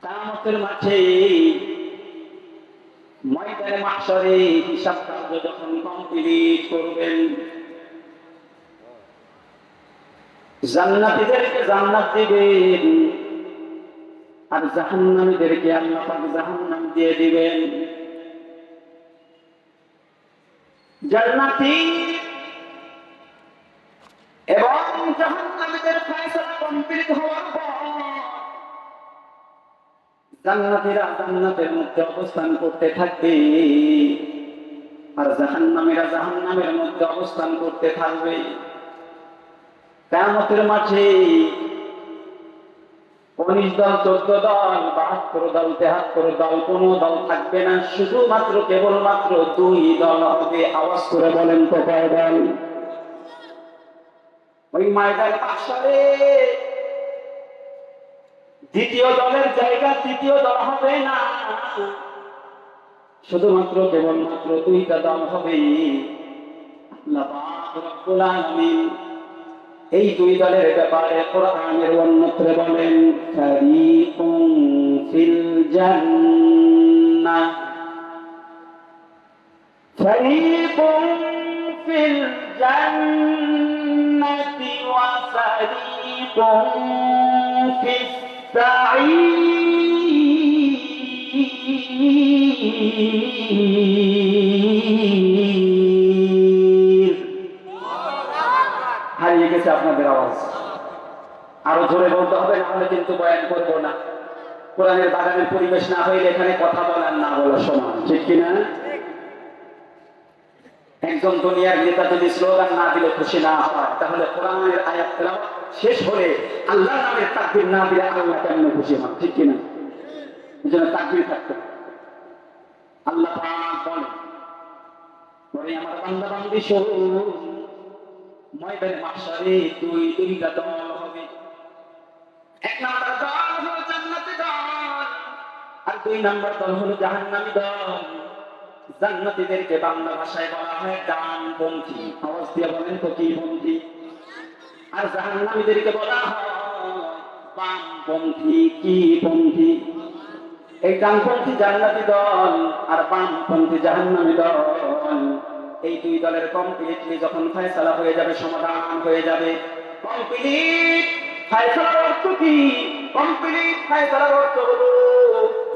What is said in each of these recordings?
কিয়ামতের মাঠে ময়দানে মাহশরে হিসাব কার্য যখন কমপ্লিট করবেন, জান্নাতীদেরকে জান্নাত দিবেন আর জাহান্নামীদেরকে আল্লাহ পাক জাহান্নাম দিয়ে দিবেন। জান্নাতী এবং জাহান্নামীদের ফয়সালা কমপ্লিট হওয়ার পর জান্নাতীরা জান্নাতের মধ্যে অবস্থান করতে থাকবে আর জাহান্নামীরা জাহান্নামের মধ্যে অবস্থান করতে থাকবে। কিয়ামতের মাঠে 19 দল, 14 দল, 72 দল, 73 দল, কোন দল থাকবে না, শুধুমাত্র কেবলমাত্র 2 দল হবে। আওয়াজ করে বলেন তো কয় দল? ওই ময়দানে মাহশরে দ্বিতীয় দলের জায়গা তৃতীয় দল হবে না, শুধুমাত্র কেবলমাত্র 2টা দল হবে। আল্লাহ পাক রব্বুল আলামিন এই 2 দলের ব্যাপারে কোরআনের অন্যত্র বলেন, ফারিকুম ফিল জান্নাহ, ফারিকুম ফিল জান্নাতি ওয়া ফারিকুম ফিস সাঈর। হারিয়ে গেছে আপনাদের আওয়াজ, আরো জোরে বলতে হবে, নাহলে কিন্তু বয়ান করবো না। কোরআনের বাগানের পরিবেশ না হইলে এখানে কথা বলার না বলার সমান, ঠিক কিনা? একজন দুনিয়ার নেতা যদি স্লোগান না দিলে খুশি না হয়, তাহলে কোরআনের আয়াত তেলাওয়াত শেষ হলে আল্লাহর নামের তাকবীর না দিলে আল্লাহ কেমনে খুশি হন, ঠিক কিনা? এজন্য তাকবীর থাকতে হবে। আল্লাহ পাক বলেন, ওরে আমার বান্দা বান্দি শুনুন, ময়দানে মাহশরে 2টা দল হবে। 1 নাম্বার দল হলো জান্নাতি দল আর 2 নাম্বার দল হলো জাহান্নামী দল। জান্নাতীদেরকে বাংলা ভাষায় বলা হয় ডানপন্থী। আওয়াজ দিয়ে বলেন তো কি পন্থী? আর জাহান্নামীদেরকে বলা হয় বামপন্থী। কি পন্থী? এই ডানপন্থী জান্নাতি দল আর বামপন্থী জাহান্নামী দল, এই 2 দলের কমপ্লিটলি যখন ফয়সালা হয়ে যাবে, সমাধান হয়ে যাবে, কমপ্লিট ফয়সালার অর্থ কি? কমপ্লিট ফয়সালার অর্থ হলো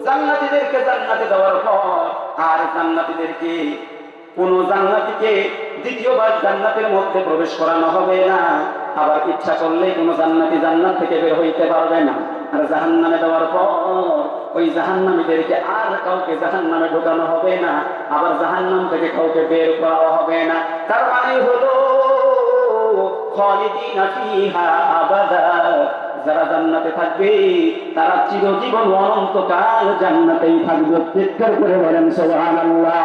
জান্নাতীদেরকে জান্নাতে দেওয়ার পর আর জান্নাতীদেরকে, কোন জান্নাতীকে দ্বিতীয়বার জান্নাতের মধ্যে প্রবেশ করানো হবে না। আবার ইচ্ছা করলে কোন জান্নাতী জান্নাত থেকে বের হইতে পারবে না। আর জাহান্নামে দেওয়ার পর ওই জাহান্নামীদেরকে আর কাউকে জাহান্নামে ঢোকানো হবে না, আবার জাহান্নাম থেকে কাউকে বের করা হবে না। তার মানে হলো খালিদিনা ফিহা আবাদা, যারা জান্নাতে থাকবে তারা চিরজীবন অনন্তকাল জান্নাতেই থাকবে। চিৎকার করে বলেন সুবহানাল্লাহ।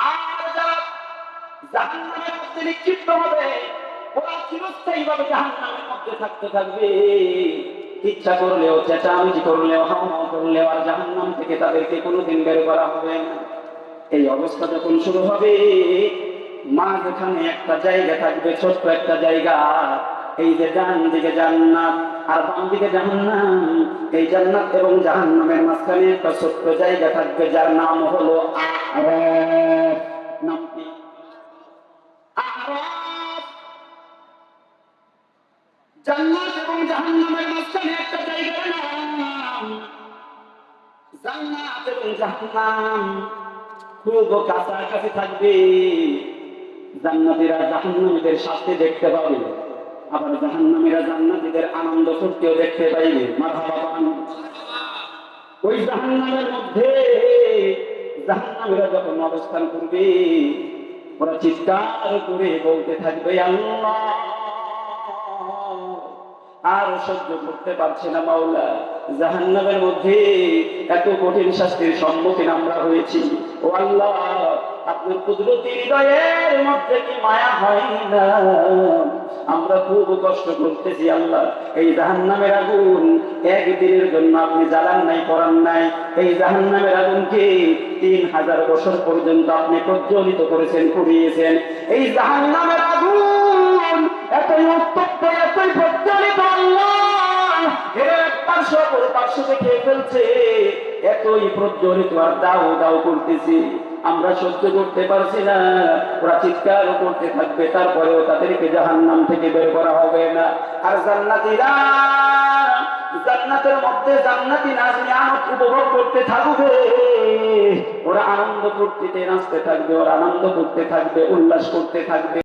আর যারা জাহান্নামের মধ্যে নিক্ষিপ্ত হবে, ওরা চিরস্থায়ীভাবে জাহান্নামের মধ্যে থাকতে থাকবে। ইচ্ছা করলেও, চেঁচামেচি করলেও, হাওয়া করলেও আর জাহান্নাম থেকে তাদেরকে কোনোদিন বের করা হবে না। এই অবস্থা যখন শুরু হবে, মাঝখানে একটা জায়গা থাকবে, ছোট্ট একটা জায়গা। এই যে ডান দিকে জান্নাত আর বাম দিকে জাহান্নাম, এই জান্নাত এবং জাহান্নামের মাঝখানে একটা ছোট্ট জায়গা থাকবে, যার নাম হলো আরাফ। নাম কি? আরাফ। জান্নাত এবং জাহান্নামের মাঝখানে একটা জায়গার নাম। জান্নাত এবং জাহান্নাম খুব কাছাকাছি থাকবে। জান্নাতীরা জাহান্নামীদের শাস্তি দেখতে পাবে, আবার জাহান্নামীরা জান্নাতীদের আনন্দ ফুর্তিও দেখতে পাইবে। মারহাবা বলেন। ওই জাহান্নামের মধ্যে জাহান্নামীরা যখন অবস্থান করবে, ওরা চিৎকার করে বলতে থাকবে, আল্লাহ আর সহ্য করতে পারছে না মাওলা, জাহান্নামের মধ্যে এত কঠিন শাস্তির সম্মুখীন আমরা হয়েছি। ও আল্লাহ, আপনার কুদরতি হৃদয়ের মধ্যে কি মায়া হয় না? আমরা খুব কষ্ট করতেছি আল্লাহ। এই জাহান্নামের আগুন একদিনের জন্য আপনি জ্বালান নাই, করান নাই। এই জাহান্নামের আগুনকে 3000 বছর পর্যন্ত আপনি প্রজ্বলিত করেছেন, পুড়িয়েছেন। এই জাহান্নামের আগুন এতই উত্তপ্ত, এতই প্রজ্বলিত আল্লাহ, সব ওর পার্শ্বকে খেয়ে ফেলছে, এতই প্রজ্বলিত আর দাও দাও করতেছি, আমরা সহ্য করতে পারছি না। ওরা চিৎকার করতে থাকবে, তারপরেও তাদেরকে জাহান্নাম থেকে বের করা হবে না। আর জান্নাতীরা জান্নাতের মধ্যে জান্নাতি নাজ নিয়ামত উপভোগ করতে থাকবে। ওরা আনন্দ ফুর্তিতে নাচতে থাকবে, ওরা আনন্দ করতে থাকবে, উল্লাস করতে থাকবে।